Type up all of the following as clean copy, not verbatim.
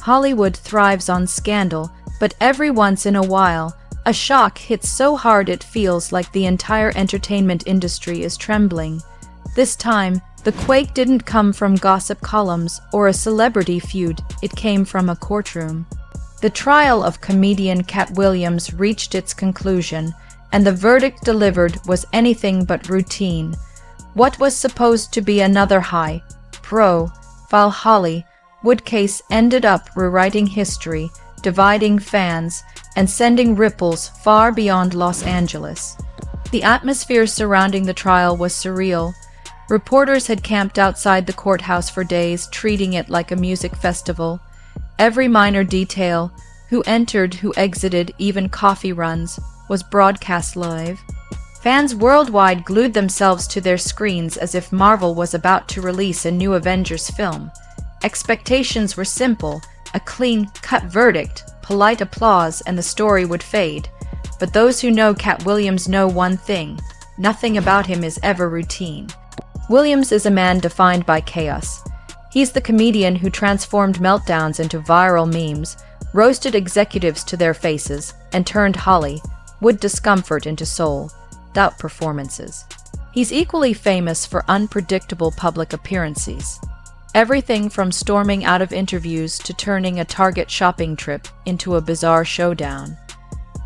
Hollywood thrives on scandal, but every once in a while, a shock hits so hard it feels like the entire entertainment industry is trembling. This time, the quake didn't come from gossip columns or a celebrity feud, it came from a courtroom. The trial of comedian Katt Williams reached its conclusion, and the verdict delivered was anything but routine. What was supposed to be another high-profile Hollywood case ended up rewriting history, dividing fans, and sending ripples far beyond Los Angeles. The atmosphere surrounding the trial was surreal. Reporters had camped outside the courthouse for days, treating it like a music festival. Every minor detail, who entered, who exited, even coffee runs, was broadcast live. Fans worldwide glued themselves to their screens as if Marvel was about to release a new Avengers film. Expectations were simple: a clean-cut verdict, polite applause, and the story would fade. But those who know Katt Williams know one thing: nothing about him is ever routine. Williams is a man defined by chaos. He's the comedian who transformed meltdowns into viral memes, roasted executives to their faces, and turned Hollywood discomfort into sold-out performances. He's equally famous for unpredictable public appearances. Everything from storming out of interviews to turning a Target shopping trip into a bizarre showdown.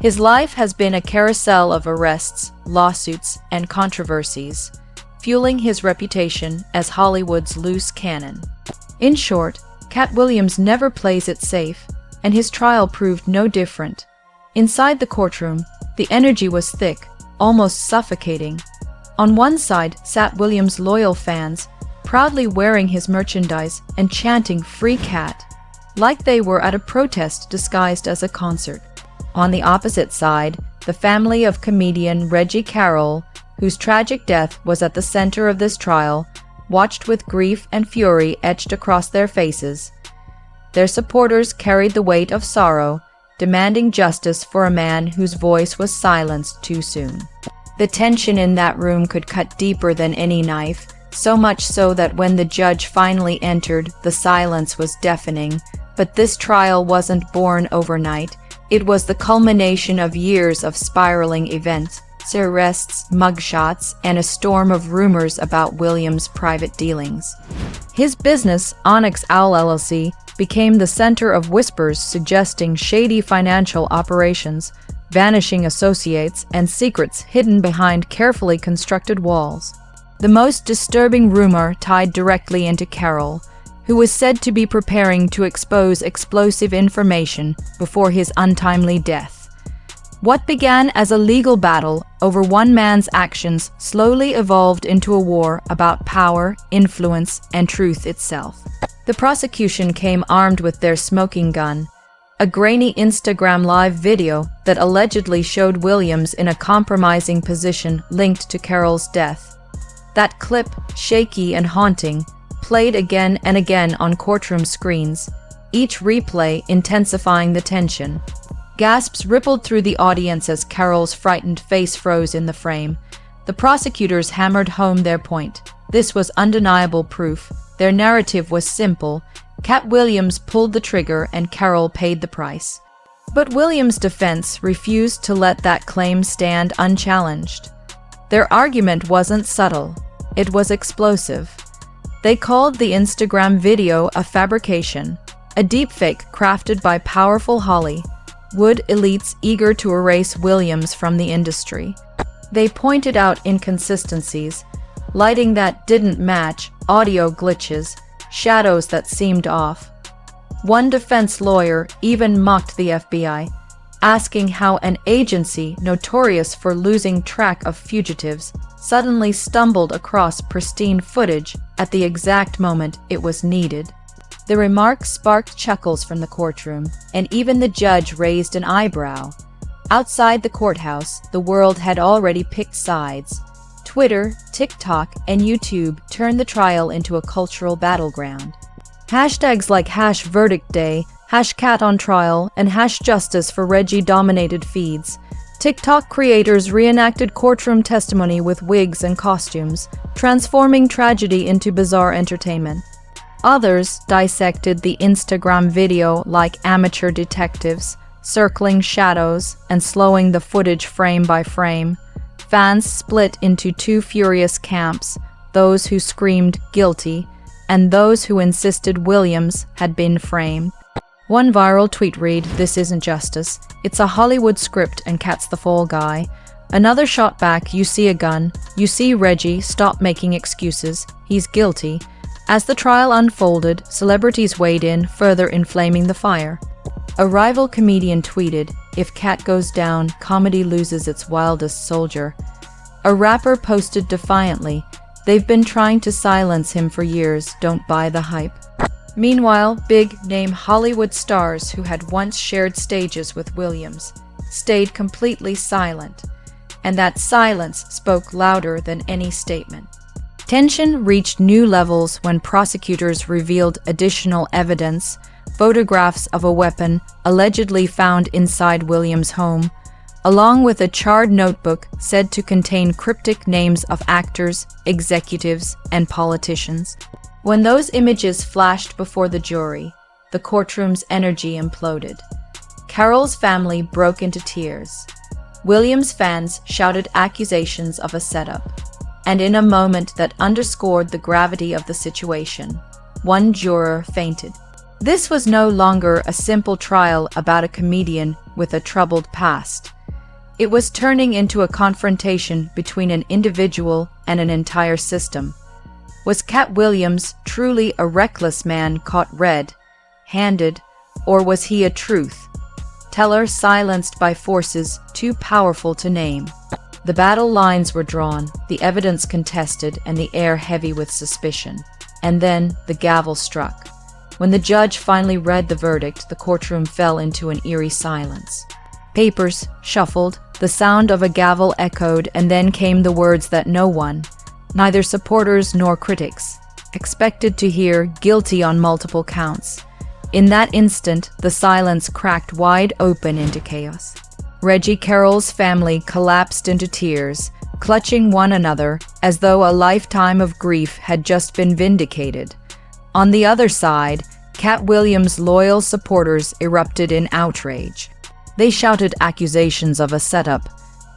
His life has been a carousel of arrests, lawsuits, and controversies, fueling his reputation as Hollywood's loose cannon. In short, Katt Williams never plays it safe, and his trial proved no different. Inside the courtroom, the energy was thick, almost suffocating. On one side sat Williams' loyal fans, proudly wearing his merchandise and chanting "Free Katt," like they were at a protest disguised as a concert. On the opposite side, the family of comedian Reggie Carroll, whose tragic death was at the center of this trial, watched with grief and fury etched across their faces. Their supporters carried the weight of sorrow, demanding justice for a man whose voice was silenced too soon. The tension in that room could cut deeper than any knife, so much so that when the judge finally entered, the silence was deafening. But this trial wasn't born overnight. It was the culmination of years of spiraling events, arrests, mugshots, and a storm of rumors about Williams' private dealings. His business, Onyx Owl LLC, became the center of whispers suggesting shady financial operations, vanishing associates, and secrets hidden behind carefully constructed walls. The most disturbing rumor tied directly into Carroll, who was said to be preparing to expose explosive information before his untimely death. What began as a legal battle over one man's actions slowly evolved into a war about power, influence, and truth itself. The prosecution came armed with their smoking gun, a grainy Instagram live video that allegedly showed Williams in a compromising position linked to Carroll's death. That clip, shaky and haunting, played again and again on courtroom screens, each replay intensifying the tension. Gasps rippled through the audience as Carroll's frightened face froze in the frame. The prosecutors hammered home their point. This was undeniable proof. Their narrative was simple. Katt Williams pulled the trigger and Carroll paid the price. But Williams' defense refused to let that claim stand unchallenged. Their argument wasn't subtle. It was explosive. They called the Instagram video a fabrication, a deepfake crafted by powerful Hollywood elites eager to erase Williams from the industry. They pointed out inconsistencies, lighting that didn't match, audio glitches, shadows that seemed off. One defense lawyer even mocked the FBI, asking how an agency notorious for losing track of fugitives suddenly stumbled across pristine footage at the exact moment it was needed. The remark sparked chuckles from the courtroom, and even the judge raised an eyebrow. Outside the courthouse, the world had already picked sides. Twitter, TikTok, and YouTube turned the trial into a cultural battleground. Hashtags like #VerdictDay, #CattOnTrial, and #Justice for Reggie dominated feeds. TikTok creators reenacted courtroom testimony with wigs and costumes, transforming tragedy into bizarre entertainment. Others dissected the Instagram video like amateur detectives, circling shadows and slowing the footage frame by frame. Fans split into two furious camps, those who screamed guilty and those who insisted Williams had been framed. One viral tweet read, "This isn't justice. It's a Hollywood script and Katt's the fall guy." Another shot back, "You see a gun. You see Reggie, stop making excuses. He's guilty." As the trial unfolded, celebrities weighed in, further inflaming the fire. A rival comedian tweeted, "If Katt goes down, comedy loses its wildest soldier." A rapper posted defiantly, "They've been trying to silence him for years, don't buy the hype." Meanwhile, big-name Hollywood stars who had once shared stages with Williams stayed completely silent, and that silence spoke louder than any statement. Tension reached new levels when prosecutors revealed additional evidence, photographs of a weapon allegedly found inside Williams' home, along with a charred notebook said to contain cryptic names of actors, executives, and politicians. When those images flashed before the jury, the courtroom's energy imploded. Carol's family broke into tears. Williams fans shouted accusations of a setup. And in a moment that underscored the gravity of the situation, one juror fainted. This was no longer a simple trial about a comedian with a troubled past. It was turning into a confrontation between an individual and an entire system. Was Katt Williams truly a reckless man caught red-handed, or was he a truth-teller silenced by forces too powerful to name? The battle lines were drawn, the evidence contested, and the air heavy with suspicion. And then the gavel struck. When the judge finally read the verdict, the courtroom fell into an eerie silence. Papers shuffled, the sound of a gavel echoed, and then came the words that no one, neither supporters nor critics, expected to hear: guilty on multiple counts. In that instant, the silence cracked wide open into chaos. Reggie Carroll's family collapsed into tears, clutching one another as though a lifetime of grief had just been vindicated. On the other side, Katt Williams' loyal supporters erupted in outrage. They shouted accusations of a setup,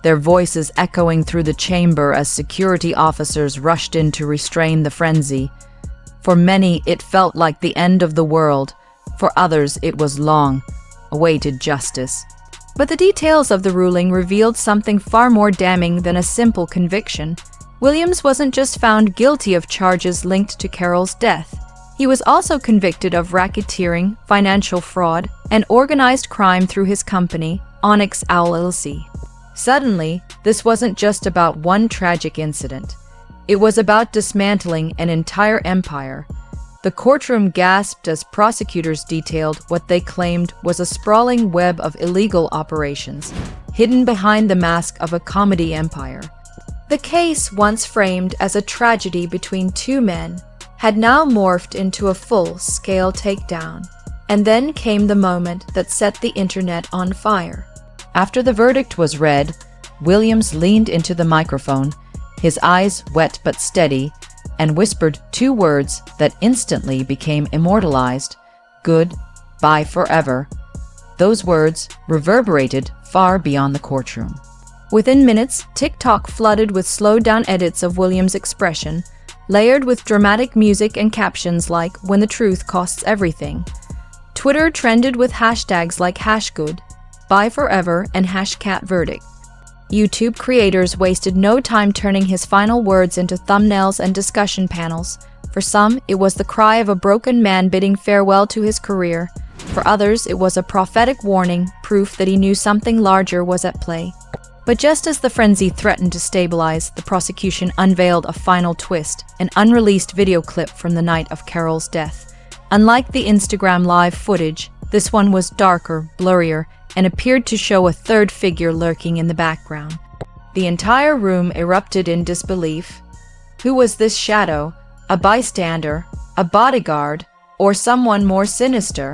their voices echoing through the chamber as security officers rushed in to restrain the frenzy. For many, it felt like the end of the world. For others, it was long-awaited justice. But the details of the ruling revealed something far more damning than a simple conviction. Williams wasn't just found guilty of charges linked to Carol's death. He was also convicted of racketeering, financial fraud, and organized crime through his company, Onyx LLC. Suddenly, this wasn't just about one tragic incident. It was about dismantling an entire empire. The courtroom gasped as prosecutors detailed what they claimed was a sprawling web of illegal operations, hidden behind the mask of a comedy empire. The case, once framed as a tragedy between two men, had now morphed into a full-scale takedown. And then came the moment that set the internet on fire. After the verdict was read, Williams leaned into the microphone, his eyes wet but steady, and whispered two words that instantly became immortalized: "Goodbye forever." Those words reverberated far beyond the courtroom. Within minutes, TikTok flooded with slowed-down edits of Williams' expression, layered with dramatic music and captions like "When the truth costs everything." Twitter trended with hashtags like #GoodByeForever and #KattVerdict. YouTube creators wasted no time turning his final words into thumbnails and discussion panels. For some, it was the cry of a broken man bidding farewell to his career. For others, it was a prophetic warning, proof that he knew something larger was at play. But just as the frenzy threatened to stabilize, the prosecution unveiled a final twist, an unreleased video clip from the night of Carol's death. Unlike the Instagram live footage, this one was darker, blurrier, and appeared to show a third figure lurking in the background. The entire room erupted in disbelief. Who was this shadow? A bystander? A bodyguard? Or someone more sinister?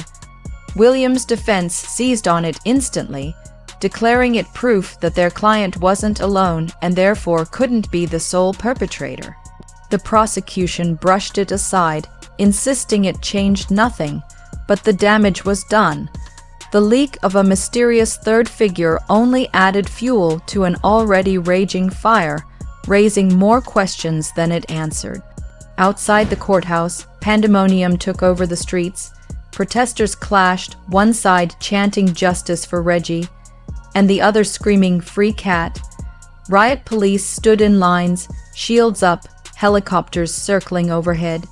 Williams' defense seized on it instantly, declaring it proof that their client wasn't alone and therefore couldn't be the sole perpetrator. The prosecution brushed it aside, insisting it changed nothing, but the damage was done. The leak of a mysterious third figure only added fuel to an already raging fire, raising more questions than it answered. Outside the courthouse, pandemonium took over the streets. Protesters clashed, one side chanting justice for Reggie, and the other screaming "Free Katt." Riot police stood in lines, shields up, helicopters circling overhead.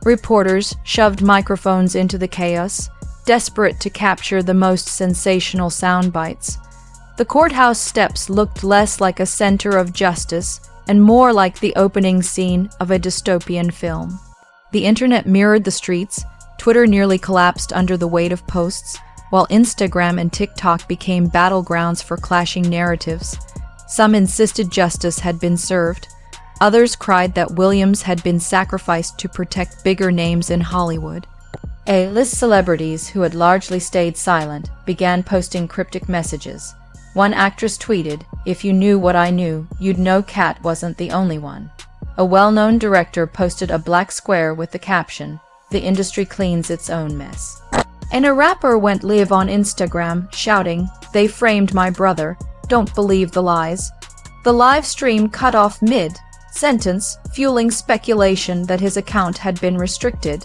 Reporters shoved microphones into the chaos, desperate to capture the most sensational sound bites. The courthouse steps looked less like a center of justice and more like the opening scene of a dystopian film. The internet mirrored the streets. Twitter nearly collapsed under the weight of posts, while Instagram and TikTok became battlegrounds for clashing narratives. Some insisted justice had been served. Others cried that Williams had been sacrificed to protect bigger names in Hollywood. A-list celebrities who had largely stayed silent began posting cryptic messages. One actress tweeted, "If you knew what I knew, you'd know Katt wasn't the only one." A well-known director posted a black square with the caption, "The industry cleans its own mess." And a rapper went live on Instagram, shouting, "They framed my brother. Don't believe the lies." The live stream cut off mid-sentence, fueling speculation that his account had been restricted.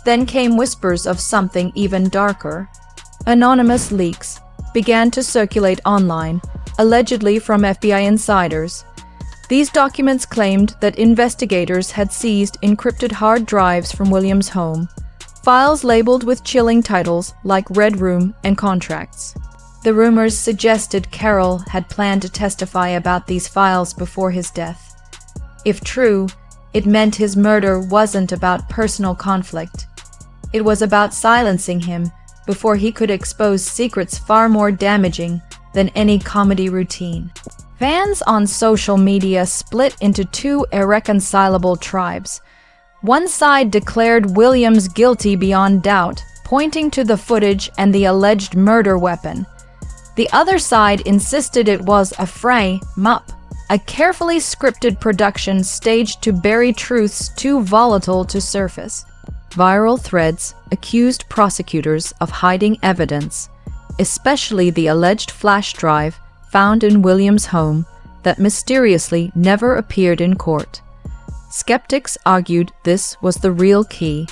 Then came whispers of something even darker. Anonymous leaks began to circulate online, allegedly from FBI insiders. These documents claimed that investigators had seized encrypted hard drives from Williams' home, files labeled with chilling titles like Red Room and Contracts. The rumors suggested Carroll had planned to testify about these files before his death. If true, it meant his murder wasn't about personal conflict. It was about silencing him before he could expose secrets far more damaging than any comedy routine. Fans on social media split into two irreconcilable tribes. One side declared Williams guilty beyond doubt, pointing to the footage and the alleged murder weapon. The other side insisted it was a frame-up, a carefully scripted production staged to bury truths too volatile to surface. Viral threads accused prosecutors of hiding evidence, especially the alleged flash drive found in Williams' home that mysteriously never appeared in court. Skeptics argued this was the real key,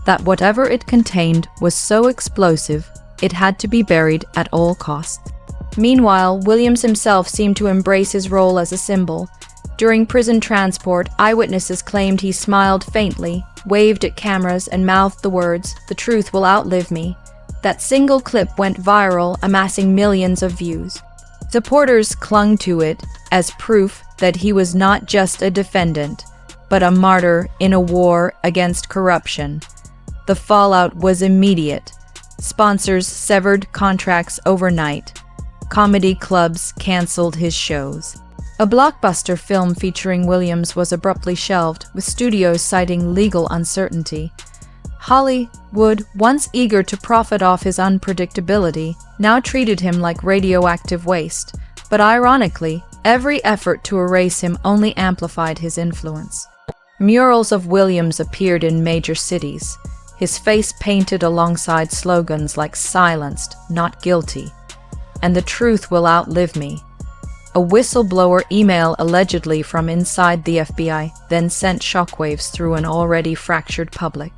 that whatever it contained was so explosive it had to be buried at all costs. Meanwhile, Williams himself seemed to embrace his role as a symbol. During prison transport, eyewitnesses claimed he smiled faintly, waved at cameras, and mouthed the words, "The truth will outlive me." That single clip went viral, amassing millions of views. Supporters clung to it as proof that he was not just a defendant, but a martyr in a war against corruption. The fallout was immediate. Sponsors severed contracts overnight. Comedy clubs canceled his shows. A blockbuster film featuring Williams was abruptly shelved, with studios citing legal uncertainty. Hollywood, once eager to profit off his unpredictability, now treated him like radioactive waste. But ironically, every effort to erase him only amplified his influence. Murals of Williams appeared in major cities, his face painted alongside slogans like "Silenced, not guilty," and "The truth will outlive me." A whistleblower email allegedly from inside the FBI then sent shockwaves through an already fractured public.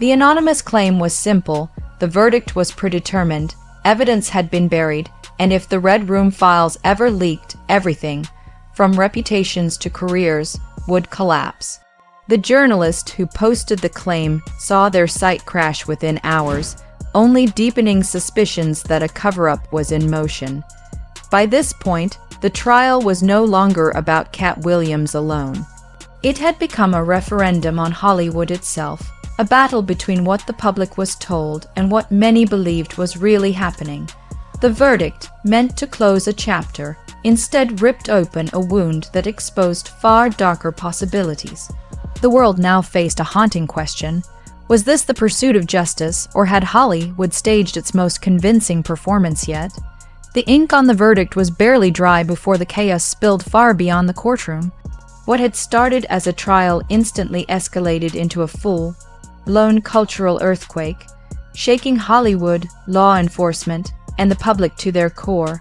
The anonymous claim was simple: the verdict was predetermined, evidence had been buried, and if the Red Room files ever leaked, everything, from reputations to careers, would collapse. The journalist who posted the claim saw their site crash within hours, only deepening suspicions that a cover-up was in motion. By this point, the trial was no longer about Katt Williams alone. It had become a referendum on Hollywood itself, a battle between what the public was told and what many believed was really happening. The verdict, meant to close a chapter, instead ripped open a wound that exposed far darker possibilities. The world now faced a haunting question. Was this the pursuit of justice, or had Hollywood staged its most convincing performance yet? The ink on the verdict was barely dry before the chaos spilled far beyond the courtroom. What had started as a trial instantly escalated into a full full-blown cultural earthquake, shaking Hollywood, law enforcement, and the public to their core.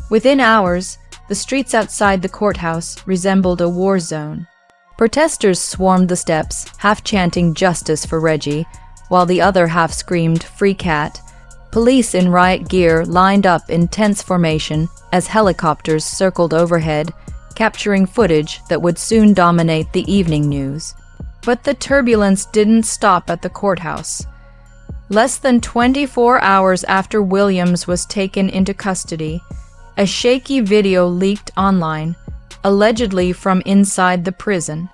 Within hours, the streets outside the courthouse resembled a war zone. Protesters swarmed the steps, half chanting justice for Reggie, while the other half screamed, "Free Katt." Police in riot gear lined up in tense formation as helicopters circled overhead, capturing footage that would soon dominate the evening news. But the turbulence didn't stop at the courthouse. Less than 24 hours after Williams was taken into custody, a shaky video leaked online, allegedly from inside the prison.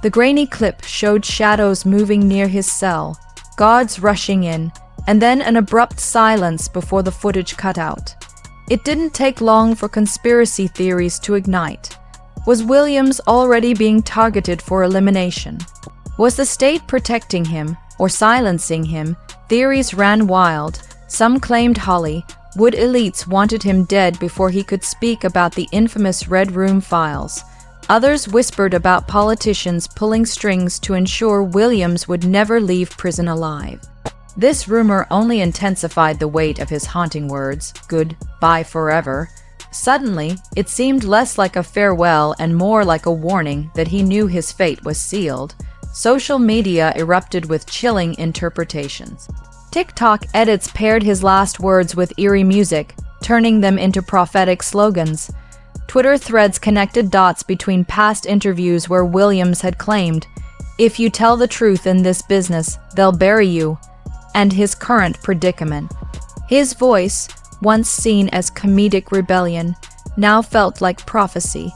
The grainy clip showed shadows moving near his cell, guards rushing in, and then an abrupt silence before the footage cut out. It didn't take long for conspiracy theories to ignite. Was Williams already being targeted for elimination? Was the state protecting him or silencing him? Theories ran wild. Some claimed Hollywood elites wanted him dead before he could speak about the infamous Red Room files. Others whispered about politicians pulling strings to ensure Williams would never leave prison alive. This rumor only intensified the weight of his haunting words, "Goodbye forever." Suddenly, it seemed less like a farewell and more like a warning that he knew his fate was sealed. Social media erupted with chilling interpretations. TikTok edits paired his last words with eerie music, turning them into prophetic slogans. Twitter threads connected dots between past interviews where Williams had claimed, "If you tell the truth in this business, they'll bury you," and his current predicament. His voice, once seen as comedic rebellion, now felt like prophecy.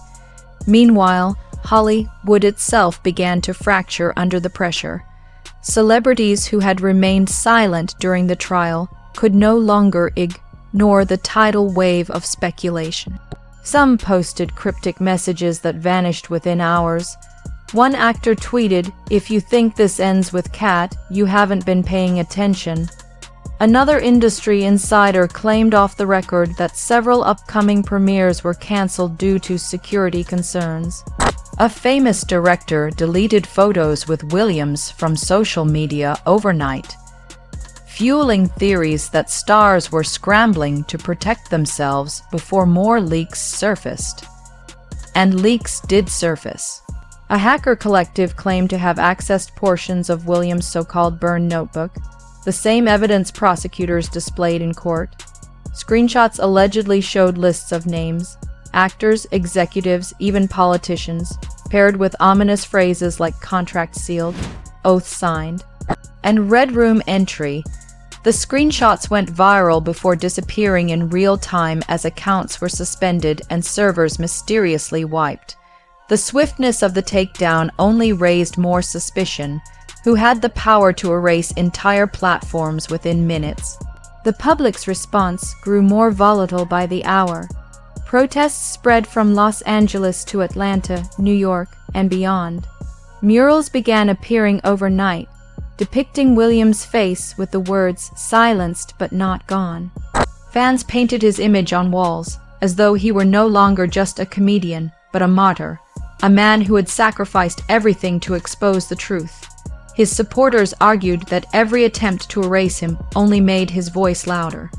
Meanwhile, Hollywood itself began to fracture under the pressure. Celebrities who had remained silent during the trial could no longer ignore the tidal wave of speculation. Some posted cryptic messages that vanished within hours. One actor tweeted, "If you think this ends with Katt, you haven't been paying attention." Another industry insider claimed off the record that several upcoming premieres were canceled due to security concerns. A famous director deleted photos with Williams from social media overnight, fueling theories that stars were scrambling to protect themselves before more leaks surfaced. And leaks did surface. A hacker collective claimed to have accessed portions of Williams' so-called burned notebook, the same evidence prosecutors displayed in court. Screenshots allegedly showed lists of names, actors, executives, even politicians, paired with ominous phrases like "contract sealed," "oath signed," and "Red Room entry." The screenshots went viral before disappearing in real time as accounts were suspended and servers mysteriously wiped. The swiftness of the takedown only raised more suspicion. Who had the power to erase entire platforms within minutes? The public's response grew more volatile by the hour. Protests spread from Los Angeles to Atlanta, New York, and beyond. Murals began appearing overnight, depicting Williams' face with the words "silenced but not gone." Fans painted his image on walls, as though he were no longer just a comedian, but a martyr, a man who had sacrificed everything to expose the truth. His supporters argued that every attempt to erase him only made his voice louder.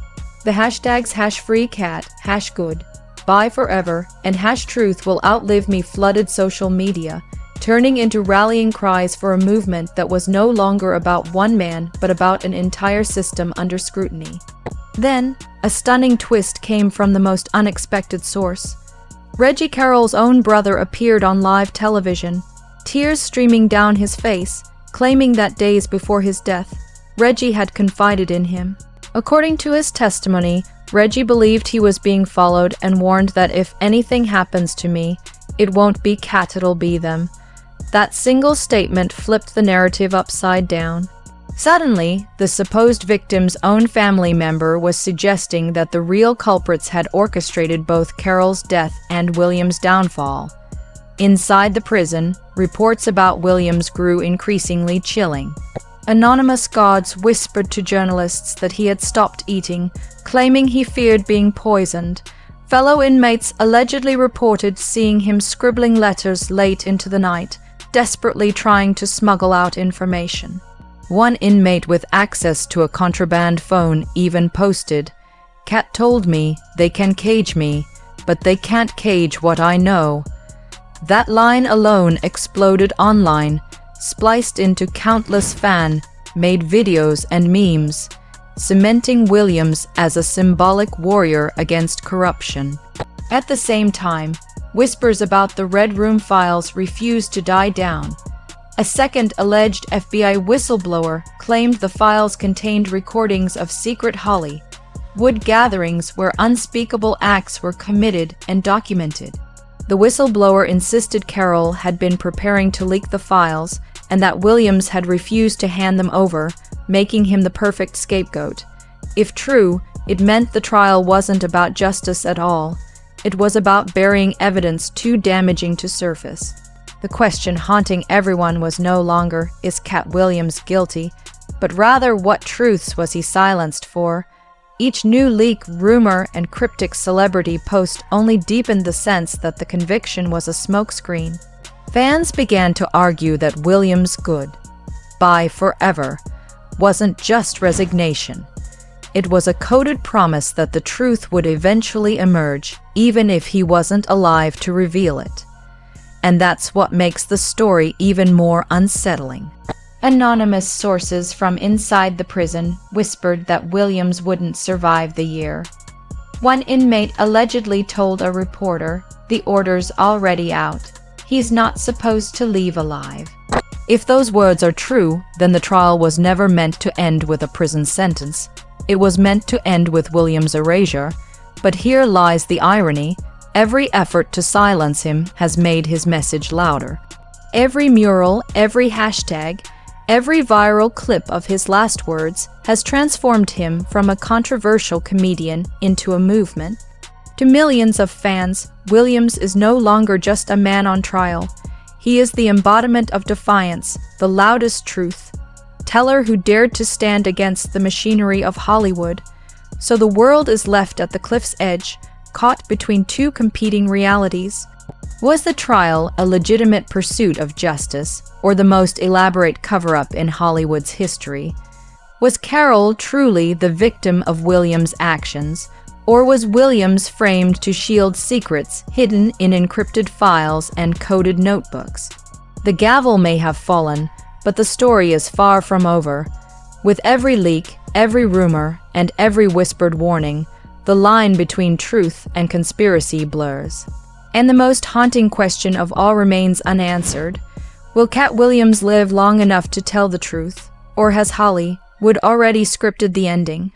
The hashtags #FreeKatt, #Goodbye Forever, and #Truth Will Outlive Me flooded social media, turning into rallying cries for a movement that was no longer about one man but about an entire system under scrutiny. Then, a stunning twist came from the most unexpected source. Reggie Carroll's own brother appeared on live television, tears streaming down his face, claiming that days before his death, Reggie had confided in him. According to his testimony, Reggie believed he was being followed and warned that if anything happens to me, it won't be Katt, it'll be them. That single statement flipped the narrative upside down. Suddenly, the supposed victim's own family member was suggesting that the real culprits had orchestrated both Carroll's death and Williams' downfall. Inside the prison, reports about Williams grew increasingly chilling. Anonymous guards whispered to journalists that he had stopped eating, claiming he feared being poisoned. Fellow inmates allegedly reported seeing him scribbling letters late into the night, desperately trying to smuggle out information. One inmate with access to a contraband phone even posted, "Katt told me they can cage me, but they can't cage what I know." That line alone exploded online, spliced into countless fan-made videos and memes, cementing Williams as a symbolic warrior against corruption. At the same time, whispers about the Red Room files refused to die down. A second alleged FBI whistleblower claimed the files contained recordings of secret Hollywood gatherings where unspeakable acts were committed and documented. The whistleblower insisted Carroll had been preparing to leak the files and that Williams had refused to hand them over, making him the perfect scapegoat. If true, it meant the trial wasn't about justice at all. It was about burying evidence too damaging to surface. The question haunting everyone was no longer, is Katt Williams guilty, but rather what truths was he silenced for? Each new leak, rumor, and cryptic celebrity post only deepened the sense that the conviction was a smokescreen. Fans began to argue that Williams' goodbye forever wasn't just resignation. It was a coded promise that the truth would eventually emerge, even if he wasn't alive to reveal it. And that's what makes the story even more unsettling. Anonymous sources from inside the prison whispered that Williams wouldn't survive the year. One inmate allegedly told a reporter, "The order's already out. He's not supposed to leave alive." If those words are true, then the trial was never meant to end with a prison sentence. It was meant to end with Williams' erasure. But here lies the irony. Every effort to silence him has made his message louder. Every mural, every hashtag, every viral clip of his last words has transformed him from a controversial comedian into a movement. To millions of fans, Williams is no longer just a man on trial. He is the embodiment of defiance, the loudest truth teller who dared to stand against the machinery of Hollywood. So the world is left at the cliff's edge, caught between two competing realities. Was the trial a legitimate pursuit of justice, or the most elaborate cover-up in Hollywood's history? Was Carroll truly the victim of Williams' actions, or was Williams framed to shield secrets hidden in encrypted files and coded notebooks? The gavel may have fallen, but the story is far from over. With every leak, every rumor, and every whispered warning, the line between truth and conspiracy blurs. And the most haunting question of all remains unanswered. Will Katt Williams live long enough to tell the truth, or has Hollywood already scripted the ending?